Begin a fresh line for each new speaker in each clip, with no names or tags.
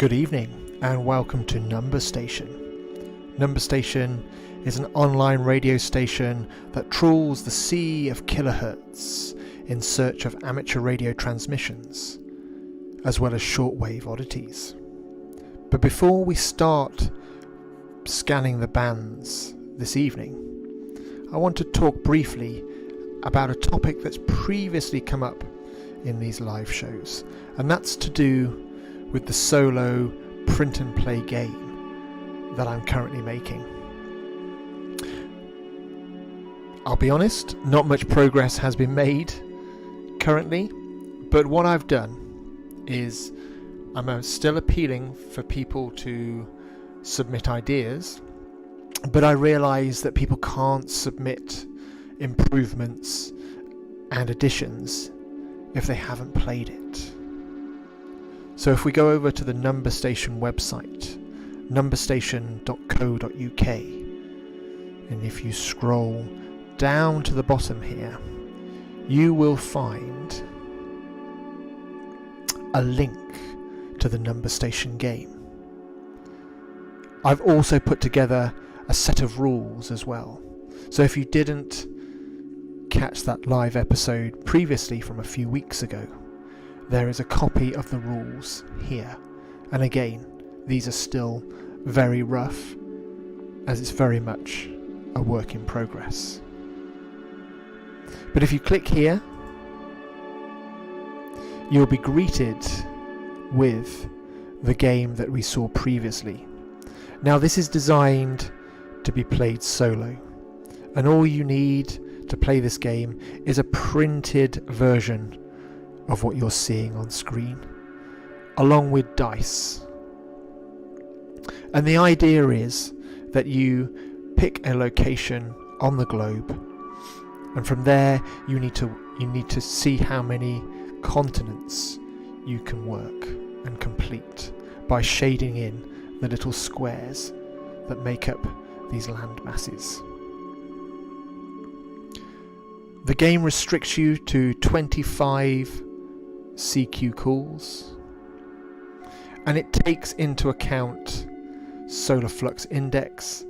Good evening and welcome to Number Station. Number Station is an online radio station that trawls the sea of kilohertz in search of amateur radio transmissions, as well as shortwave oddities. But before we start scanning the bands this evening, I want to talk briefly about a topic that's previously come up in these live shows, and that's to do with the solo print and play game that I'm currently making. I'll be honest, not much progress has been made currently, but what I've done is I'm still appealing for people to submit ideas, but I realise that people can't submit improvements and additions if they haven't played it. So if we go over to the Number Station website, numberstation.co.uk, and if you scroll down to the bottom here, you will find a link to the Number Station game. I've also put together a set of rules as well. So if you didn't catch that live episode previously from a few weeks ago, there is a copy of the rules here. And again, these are still very rough, as it's very much a work in progress. But if you click here, you'll be greeted with the game that we saw previously. Now this is designed to be played solo, and all you need to play this game is a printed version of what you're seeing on screen, along with dice. And the idea is that you pick a location on the globe, and from there you need to see how many continents you can work and complete by shading in the little squares that make up these land masses. The game restricts you to 25 CQ calls, and it takes into account solar flux index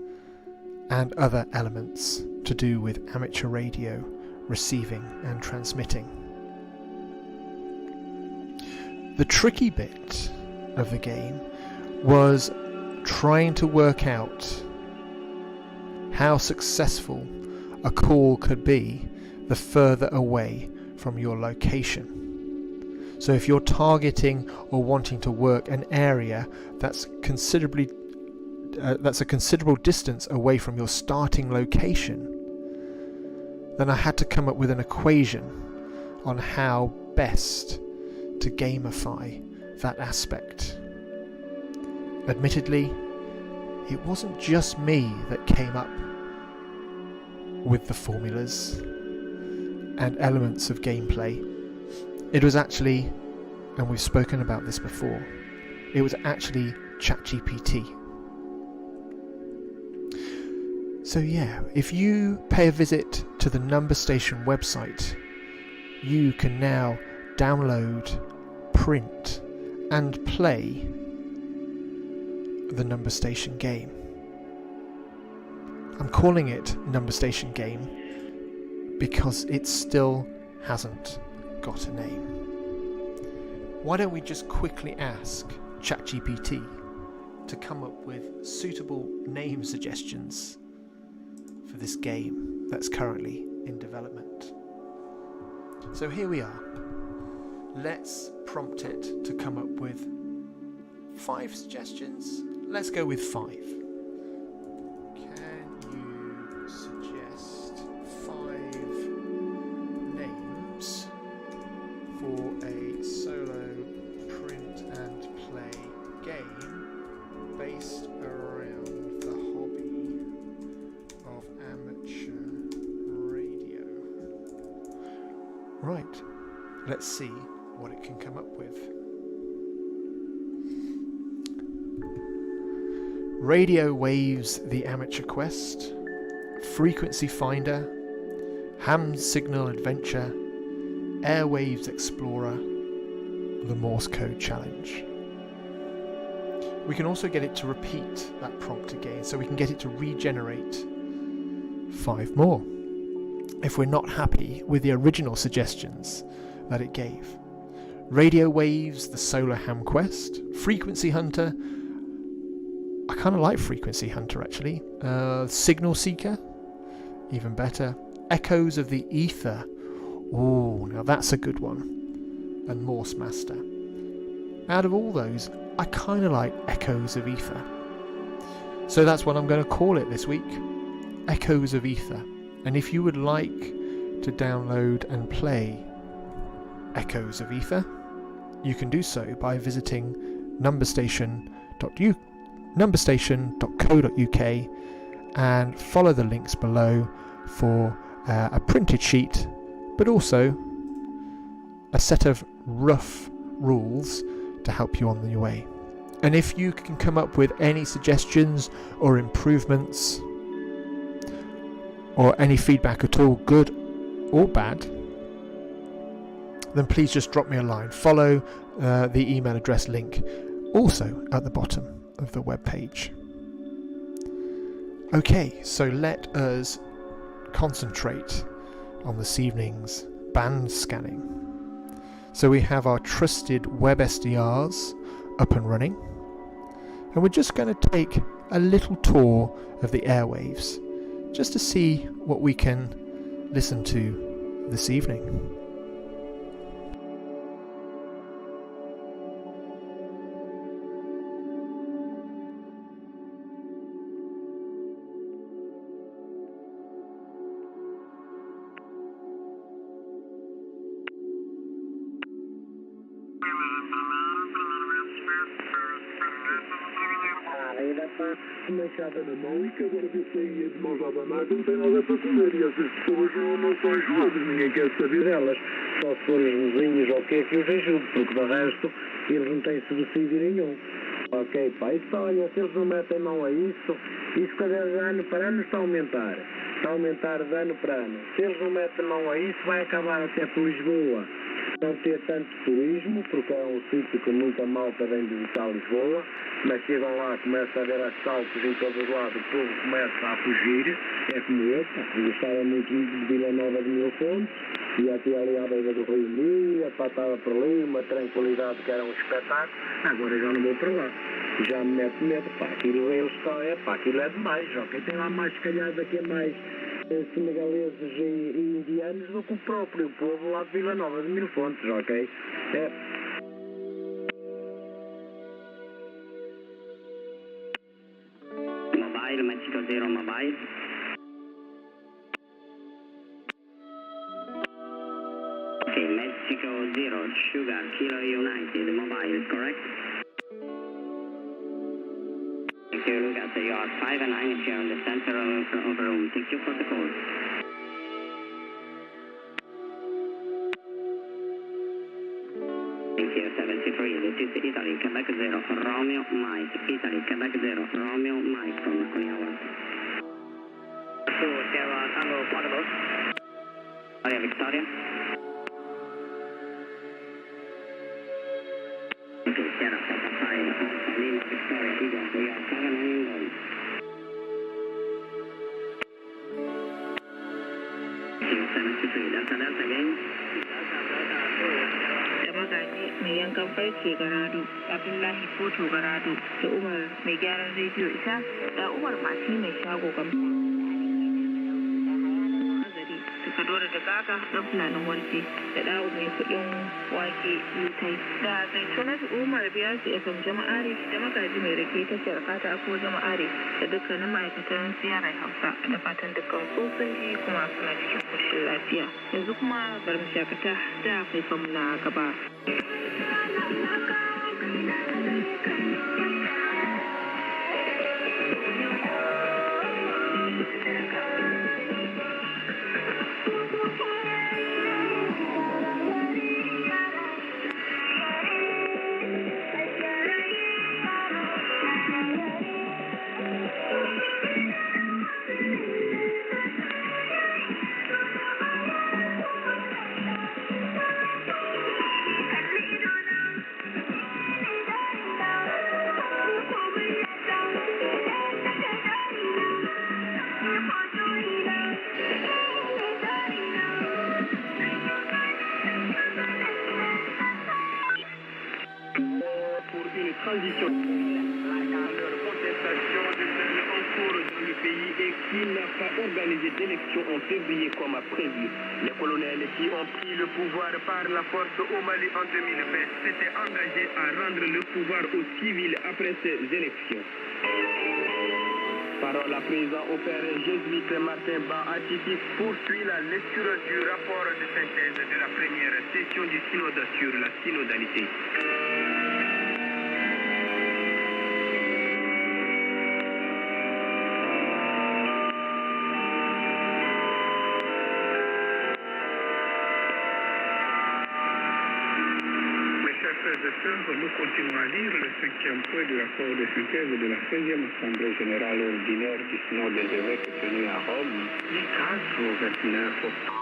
and other elements to do with amateur radio receiving and transmitting. The tricky bit of the game was trying to work out how successful a call could be the further away from your location. So if you're targeting or wanting to work an area that's a considerable distance away from your starting location, then I had to come up with an equation on how best to gamify that aspect. Admittedly, it wasn't just me that came up with the formulas and elements of gameplay. It was actually, and we've spoken about this before, it was actually ChatGPT. So yeah, if you pay a visit to the Number Station website, you can now download, print, and play the Number Station game. I'm calling it Number Station game because it still hasn't got a name. Why don't we just quickly ask ChatGPT to come up with suitable name suggestions for this game that's currently in development. So here we are. Let's prompt it to come up with 5 suggestions. Let's go with 5. Can you suggest 5 names for a solo print and play game based around the hobby of amateur radio? Right, let's see what it can come up with. Radio Waves The Amateur Quest, Frequency Finder, Ham Signal Adventure, Airwaves Explorer, the Morse Code Challenge. We can also get it to repeat that prompt again, so we can get it to regenerate 5 more if we're not happy with the original suggestions that it gave. Radio Waves, the Solar Ham Quest, Frequency Hunter. I kind of like Frequency Hunter actually. Signal Seeker, even better. Echoes of the Ether. Oh, now that's a good one. And Morse Master. Out of all those, I kind of like Echoes of Ether. So that's what I'm going to call it this week. Echoes of Ether. And if you would like to download and play Echoes of Ether, you can do so by visiting numberstation.co.uk and follow the links below for a printed sheet, but also a set of rough rules to help you on your way. And if you can come up with any suggestions or improvements or any feedback at all, good or bad, then please just drop me a line. Follow the email address link also at the bottom of the web page. Okay, so let us concentrate on this evening's band scanning. So we have our trusted web SDRs up and running, and we're just going to take a little tour of the airwaves just to see what we can listen to this evening.
Uma enxada na mão e que agora que eu saía de mãos ao danado não tem nada para comer e essas pessoas não são ajudadas, ninguém quer saber delas, só se forem os vizinhos ou o que é que os ajude, porque do resto eles não têm subsídio nenhum. Ok, pá, isso olha, se eles não metem mão a isso cada ano para ano está a aumentar de ano para ano. Se eles não metem mão a isso, vai acabar até por Lisboa não ter tanto turismo, porque é um sítio que muita malta vem visitar Lisboa, mas chegam lá, começa a haver assaltos em todos os lados, o povo começa a fugir, é como eu gostava muito de Vila Nova de Mil Fontes, ia até ali à beira do Rio Mia, estava por ali, uma tranquilidade que era um espetáculo, agora já não vou para lá, já me mete medo, pá, aquilo é demais, ok, tem lá mais, se calhar daqui a mais senegaleses e indianos do que o próprio povo lá de Vila Nova de Mil Fontes, ok?
Mobile, Mexico Zero Mobile. Okay, Mexico Zero, Sugar, Kilo United, Mobile, correct? If you look at your 5 and 9 here in the center of the room, thank you for the call. Thank you, 73, this is Italy, Quebec 0, Romeo, Mike, Italy, Quebec 0, Romeo, Mike from Cunyawa. So, Sierra Tango, portable. Area Victoria. Okay, Sierra, Papa 5, Lima, Victoria, Eagle, we are 7 and England. Thank you, 73, Delta again.
Da magaji mai yankan farce garado Abdullahi Foto garado da Umar mai gyaran rediyo ita da Umar Mati mai shago gamsa azari da Kadora da Gaga dan fulanin warke da Da'u mai kudin wake lutai da Zaitunat Umar Biyarsu FM jama'are da magaji mai rake ta sharkata ko jama'are da dukkanin ma'aikatan siyarai Hausa da fatan dukkan su sun ji kuma suna cikin koshin lafiya yanzu kuma bar mu shakata da faifan na gaba.
pétition. Leur contestation de zèle en cours dans le pays et qui n'a pas organisé d'élection en février comme a prévu. Les colonels qui ont pris le pouvoir par la force au Mali en 2020 s'étaient engagés à rendre le pouvoir aux civils après ces élections. Parole à présent au père jésuite Martin Oddities poursuit la lecture du rapport de synthèse de la première session du synode sur la synodalité.
Frères et sœurs, nous continuons à lire le 5e point du rapport de synthèse de la 16e Assemblée Générale Ordinaire du Synode des évêques tenue à Rome, du 4 au 29 octobre.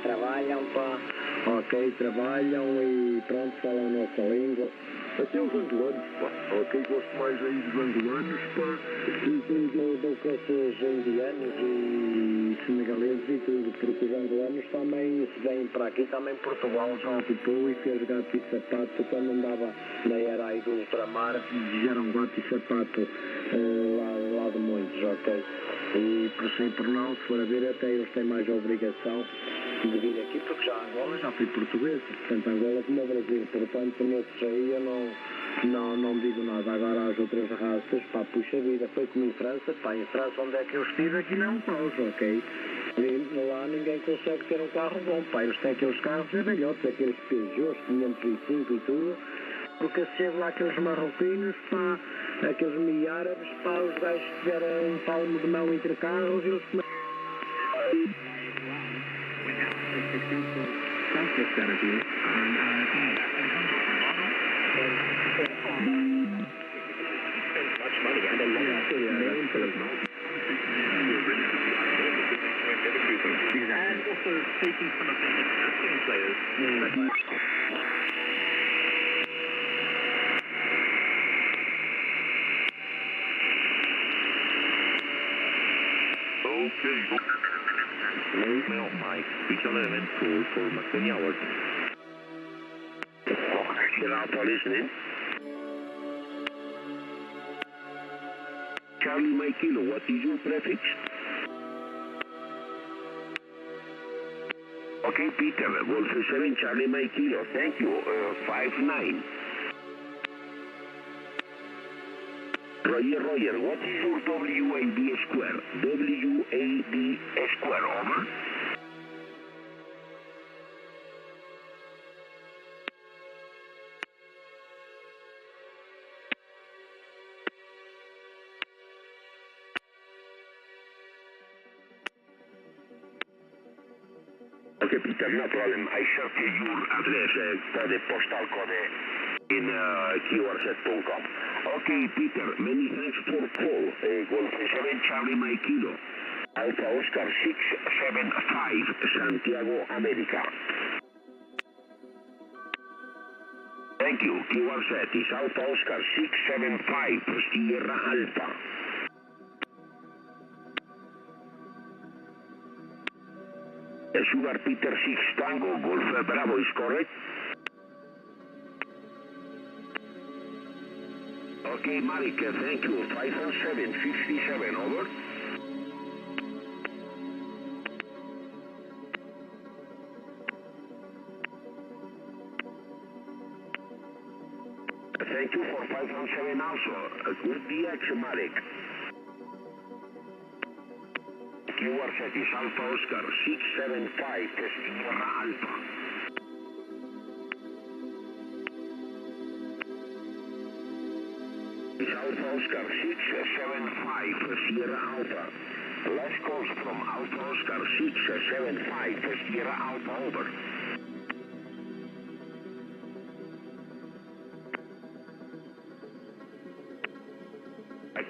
Trabalham, pá. Ok, trabalham e pronto, falam a nossa língua.
Até os angolanos, pá. Ok, gosto mais aí dos angolanos, pá.
Do que esses indianos e senegaleses e tudo, porque os angolanos também, se vêm para aqui, também Portugal já ocupou e fez gato e sapato quando andava na era aí do ultramar, fizeram gato e sapato lá de muitos, ok? E por sim por não, se for a ver, até eles têm mais obrigação de vir aqui, porque já Angola já foi portuguesa, portanto Angola como o Brasil, portanto nesses aí eu não digo nada. Agora as outras raças, pá, puxa vida, foi como em França, pá, em França onde é que eu estive, aqui não paus, ok? E lá ninguém consegue ter um carro bom, pá, eles têm aqueles carros velhotes, aqueles Peugeots 505 e tudo, porque se chega lá aqueles marroquinos, pá, aqueles mi-árabes, pá, os gajos tiveram um palmo de mão entre carros e eles começam.
That's gotta be it.
Much money and a lot of name for them.
And also taking some of the existing players.
Okay.
Email Mike, speech on event tool for McKinney hours.
Get out for listening.
Charlie Mike Kilo, what is your prefix? Okay, Peter, Wolf 7 Charlie Mike Kilo, thank you, 5-9. Roger, what is your WAD square? WAD square, over. Okay, Peter, no problem. I shot your address, code postal code in qrz.com. Okay, Peter, many thanks for call. Golf 7 Charlie Mike Kilo. Alpha Oscar 675 Santiago, America. Thank you. QRZ is Alpha Oscar 675 Sierra Alpha. Sugar Peter 6 Tango Golf Bravo is correct. Okay, Malik, thank you. 50757, over. Thank you for 517 also. Good DX, Malik. QRZ is Alpha Oscar 675 Sierra Alpha. Is Alpha Oscar 675 Sierra Alpha. Last calls from Alpha Oscar 675 Sierra Alpha, over.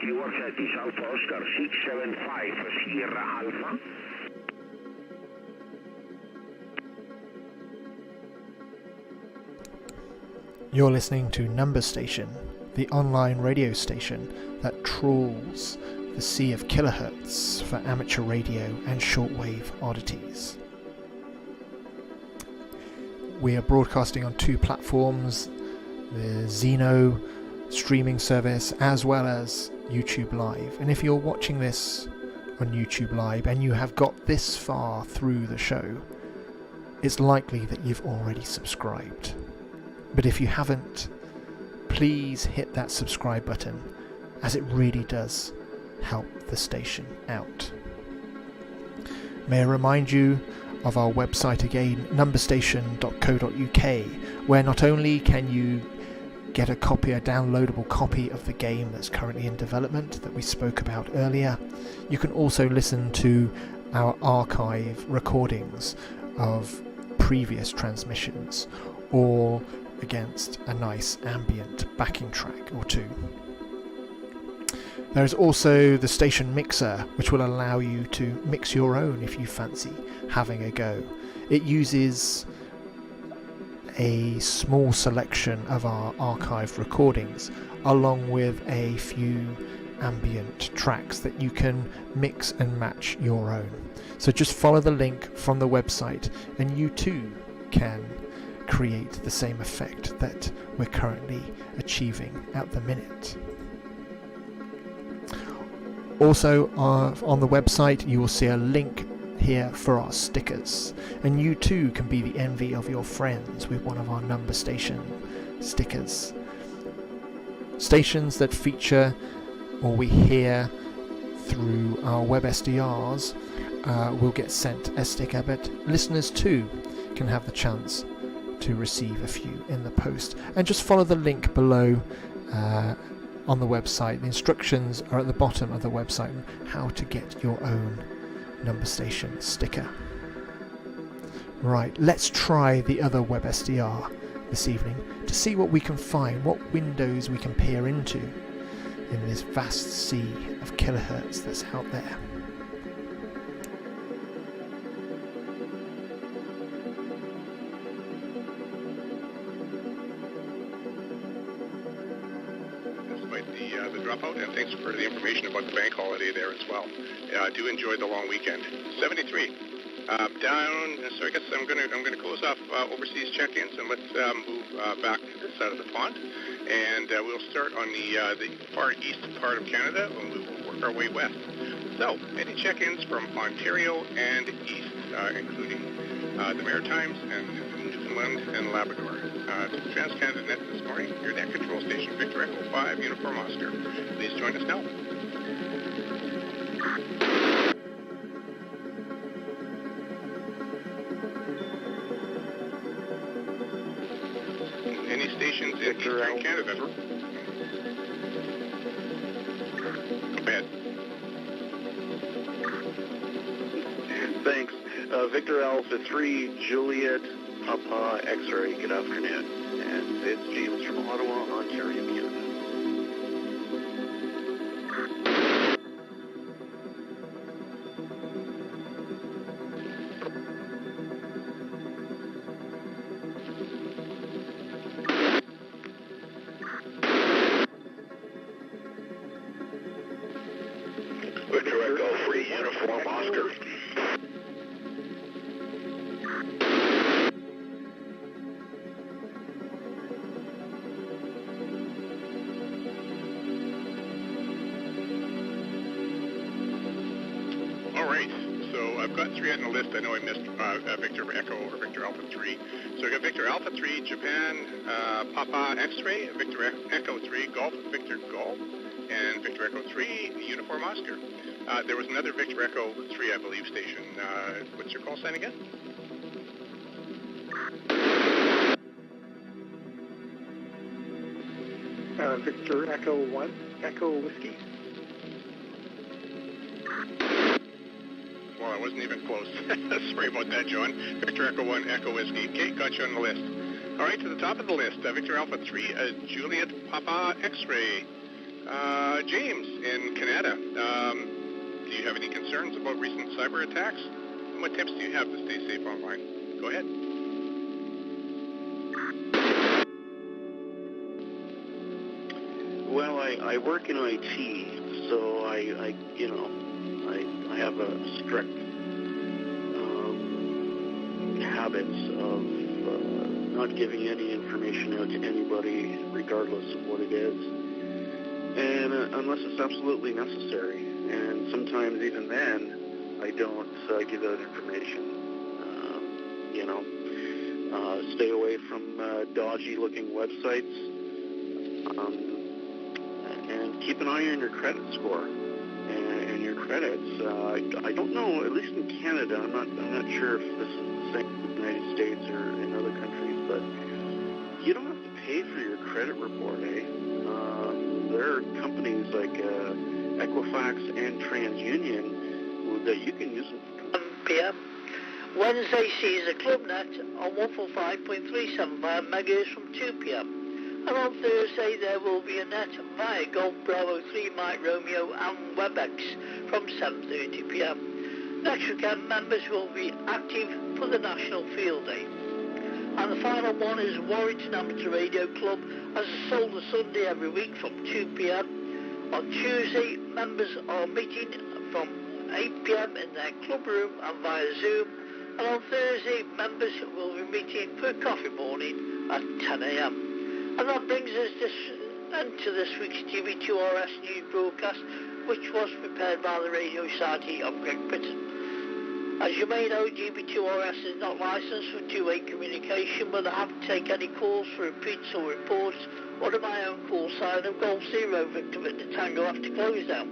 QRZ is Alpha Oscar 675 Sierra Alpha.
You're listening to Number Station, the online radio station that trawls the sea of kilohertz for amateur radio and shortwave oddities. We are broadcasting on two platforms, the Xeno streaming service, as well as YouTube Live. And if you're watching this on YouTube Live and you have got this far through the show, it's likely that you've already subscribed. But if you haven't, please hit that subscribe button, as it really does help the station out. May I remind you of our website again, numberstation.co.uk, where not only can you get a downloadable copy of the game that's currently in development that we spoke about earlier, you can also listen to our archive recordings of previous transmissions, all against a nice ambient backing track or two. There is also the station mixer, which will allow you to mix your own if you fancy having a go. It uses a small selection of our archived recordings, along with a few ambient tracks that you can mix and match your own. So just follow the link from the website and you too can create the same effect that we're currently achieving at the minute. Also on the website you will see a link here for our stickers, and you too can be the envy of your friends with one of our Number Station stickers. Stations that feature or we hear through our web SDRs will get sent a sticker, but listeners too can have the chance to receive a few in the post. And just follow the link below on the website. The instructions are at the bottom of the website on how to get your own Number Station sticker. Right, let's try the other web SDR this evening to see what we can find, what windows we can peer into in this vast sea of kilohertz that's out there.
The dropout, and thanks for the information about the bank holiday there as well. Do enjoy the long weekend. 73. Down. So I guess I'm gonna close off overseas check-ins and let's move back to this side of the pond, and we'll start on the far east part of Canada, and we will work our way west. So any check-ins from Ontario and east, including the Maritimes and Newfoundland and Labrador. To Trans-Canada Net this morning, your net control station, Victor Echo 5, Uniform Oscar. Please join us now. Any stations in Eastern Canada? Go ahead.
Thanks. Victor Alpha 3, Juliet, Papa X-Ray, good afternoon. And it's James from Ottawa, Ontario, Canada.
Victor Echo 3, Uniform Oscar.
I've got three on the list. I know I missed Victor Echo or Victor Alpha 3. So I got Victor Alpha 3, Japan, Papa X-Ray, Victor Echo 3, Golf, Victor Golf, and Victor Echo 3, Uniform Oscar. There was another Victor Echo 3, I believe, station. What's your call sign again?
Victor Echo 1, Echo Whiskey.
Well, I wasn't even close. Sorry about that, John. Victor Echo 1, Echo Whiskey. Okay, got you on the list. All right, to the top of the list, Victor Alpha 3, Juliet Papa X-Ray. James in Canada. Do you have any concerns about recent cyber attacks? And what tips do you have to stay safe online? Go ahead.
Well, I work in IT, so I have a strict habits of not giving any information out to anybody, regardless of what it is, and unless it's absolutely necessary. And sometimes even then, I don't give out information. Stay away from dodgy-looking websites, and keep an eye on your credit score and your credits. I don't know, at least in Canada, I'm not sure if this is the same in the United States or in other countries, but you don't have to pay for your credit report, eh? There are companies like Equifax and TransUnion that you can use.
1 p.m. Wednesday sees a club net on 145.375 megahertz from 2 p.m. And on Thursday there will be a net via Golf Bravo 3 Mike Romeo and WebEx from 7:30 p.m. Next weekend members will be active for the National Field Day. And the final one is Warrington Amateur Radio Club has a Solar Sunday every week from 2 p.m. On Tuesday members are meeting from 8 p.m. in their club room and via Zoom. And on Thursday, members will be meeting for a coffee morning at 10 a.m. And that brings us to this week's GB2RS news broadcast, which was prepared by the Radio Society of Great Britain. As you may know, GB2RS is not licensed for two-way communication, but I haven't taken any calls for repeats or reports or to my own call sign of Golf Zero Victor at the Tango after close down.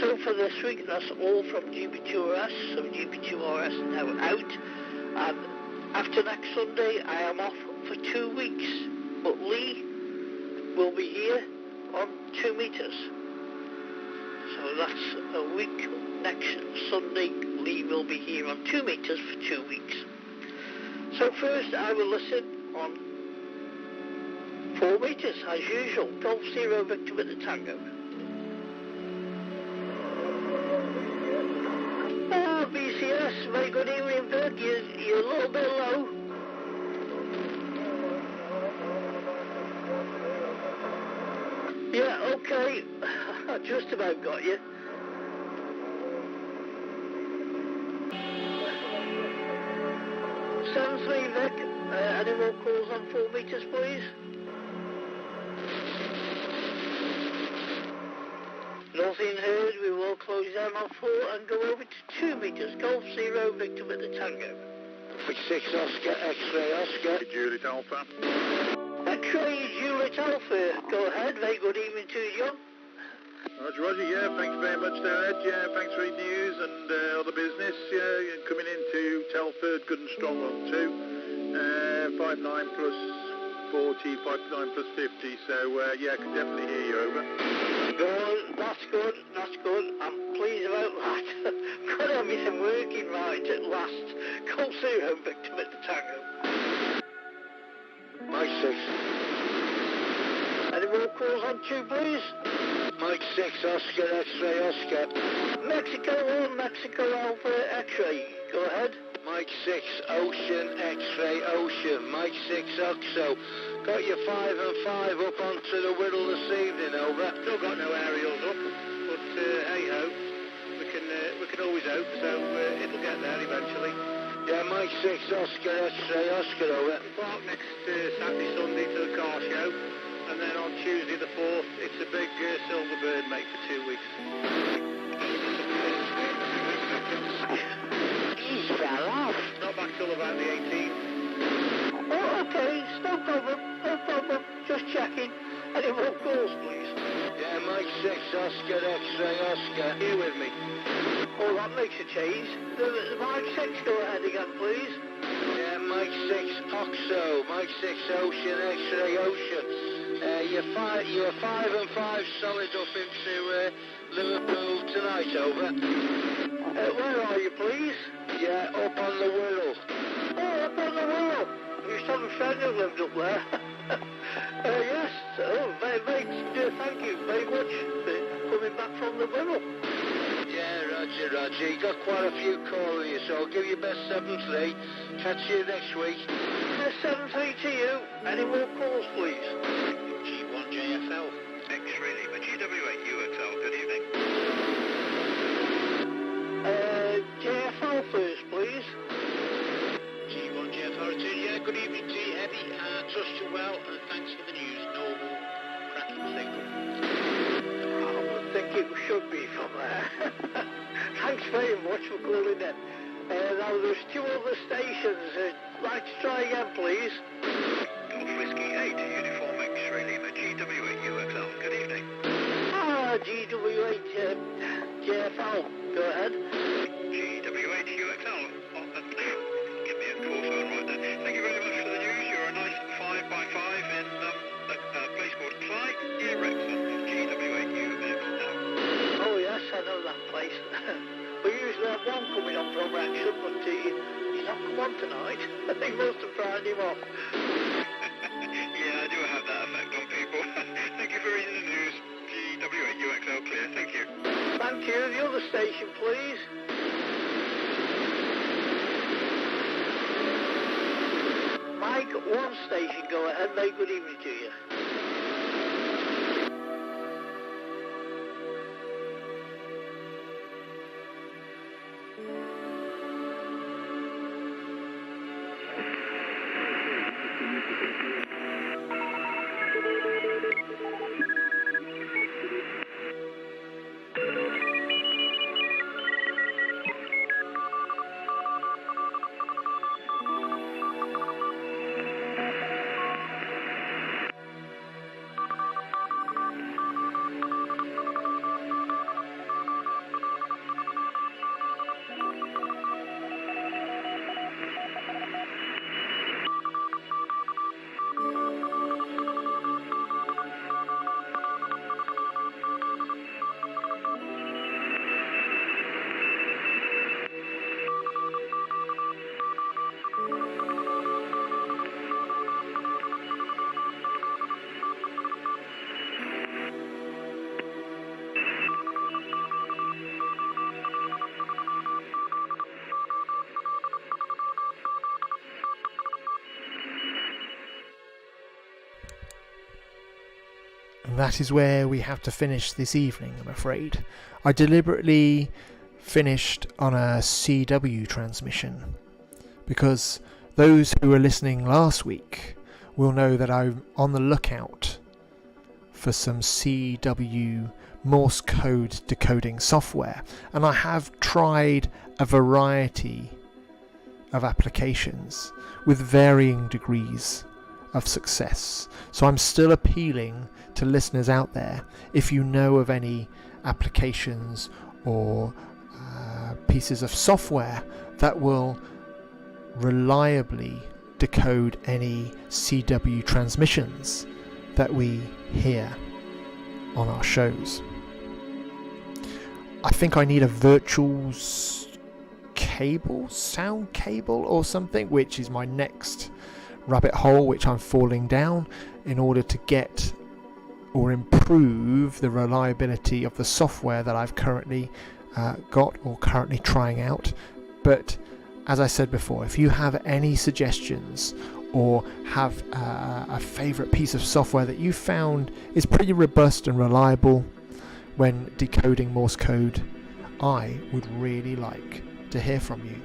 So for this week, that's all from GB2RS, so GB2RS now out. And after next Sunday, I am off for 2 weeks, but Lee will be here on 2 meters. So that's a week. Next Sunday, Lee will be here on 2 meters for 2 weeks. So first, I will listen on 4 meters, as usual. Golf Zero Victor with the Tango. BCS, very good evening, Vic. You're a little bit low. Yeah, okay. I just about got you. Sounds 3, Vic. Any more calls on 4 meters, please? Nothing heard. We will close down on 4 and go over to 2 meters. Golf Zero Victor with the Tango.
6 Oscar, X-ray Oscar.
Juliet Alpha.
X-ray Juliet Alpha. Go ahead. Very good evening to you, John.
Roger, yeah, thanks very much there, Ed. Yeah, thanks for the news and other business. Yeah, coming into Telford, good and strong on 2. 59 plus 40, 59 plus 50. So, yeah, I can definitely hear you over.
Good, that's good. I'm pleased about that. Got everything working right at last. Golf Zero Victor at the Tango.
Mike 6.
Any more calls on 2, please?
Mike 6, Oscar, X-ray Oscar.
Mexico 1, Mexico Alpha, X-ray. Go ahead.
Mike 6, Ocean, X-ray Ocean. Mike 6, Oxo. Got your 5 and 5 up onto the Whittle this evening, over.
Still got no aerials up, but hey ho, we can always hope, so it'll get there eventually.
Yeah, Mike 6, Oscar, X-ray Oscar, over.
Park next Saturday, Sunday to the car show, and then on Tuesday the 4th, it's a big silver bird, mate, for 2 weeks.
He fell off.
Not back till about the 18th.
Oh, okay, no problem. Just checking. Any more calls, please?
Yeah, Mike 6, Oscar, X-ray Oscar.
Here with me.
Oh, that makes a change. The Mike 6, go ahead again, please.
Yeah, Mike 6, Oxo. Mike 6, Ocean, X-ray Ocean. You're 5 and 5 solid up into Liverpool tonight, over.
Where are you, please?
Yeah, up on the Whittle.
Oh, up on the wall. You used to have a friend who lived up there. Yes. Oh, thank you very much for coming back from the Whittle.
Yeah, Roger. You got quite a few calling you, so I'll give you best 7-3. Catch you next week.
Best 7-3 to you. Any more calls, please?
G1 JFL. X-ray Lima GW8 UXL. Good evening.
JFL first, please.
G1 JFL return. Yeah, good evening.
think it should be from there. Thanks very much for calling in. Now there's 2 other stations. Like to try again, please.
Golf Whiskey 8, Uniform X-Ray Lima, GW8 UXL. Good evening.
GW8 JFL. Go ahead.
GW8 UXL. Oh, give me a call phone right there. Thank you very much for the news. You're a nice 5x5 in a place called Clyde, near Wrexham. GW8 UXL.
Oh yes, I know that place. We usually have one coming up from Wrexham, but he's not come on tonight. I think must have found him off.
Yeah, I do have that effect on people. Thank you for reading the news. GW8 UXL clear. Thank you.
Thank you. The other station, please. Mike, 1 station. Go ahead. Very good evening to you.
And that is where we have to finish this evening, I'm afraid. I deliberately finished on a CW transmission because those who were listening last week will know that I'm on the lookout for some CW Morse code decoding software, and I have tried a variety of applications with varying degrees of success. So I'm still appealing to listeners out there. If you know of any applications or pieces of software that will reliably decode any CW transmissions that we hear on our shows. I think I need a virtual sound cable or something, which is my next rabbit hole which I'm falling down in order to get or improve the reliability of the software that I've currently got or currently trying out. But as I said before, if you have any suggestions or have a favourite piece of software that you found is pretty robust and reliable when decoding Morse code, I would really like to hear from you.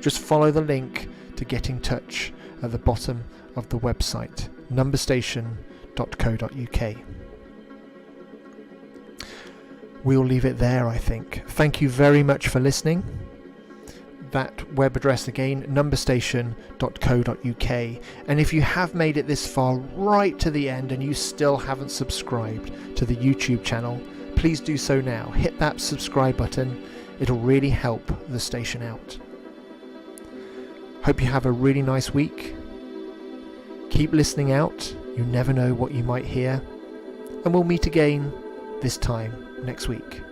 Just follow the link to get in touch at the bottom of the website, numberstation.co.uk. We'll leave it there, I think. Thank you very much for listening. That web address again, numberstation.co.uk. And if you have made it this far right to the end and you still haven't subscribed to the YouTube channel, please do so now. Hit that subscribe button. It'll really help the station out. Hope you have a really nice week. Keep listening out. You never know what you might hear. And we'll meet again this time next week.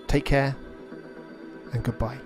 Take care and goodbye.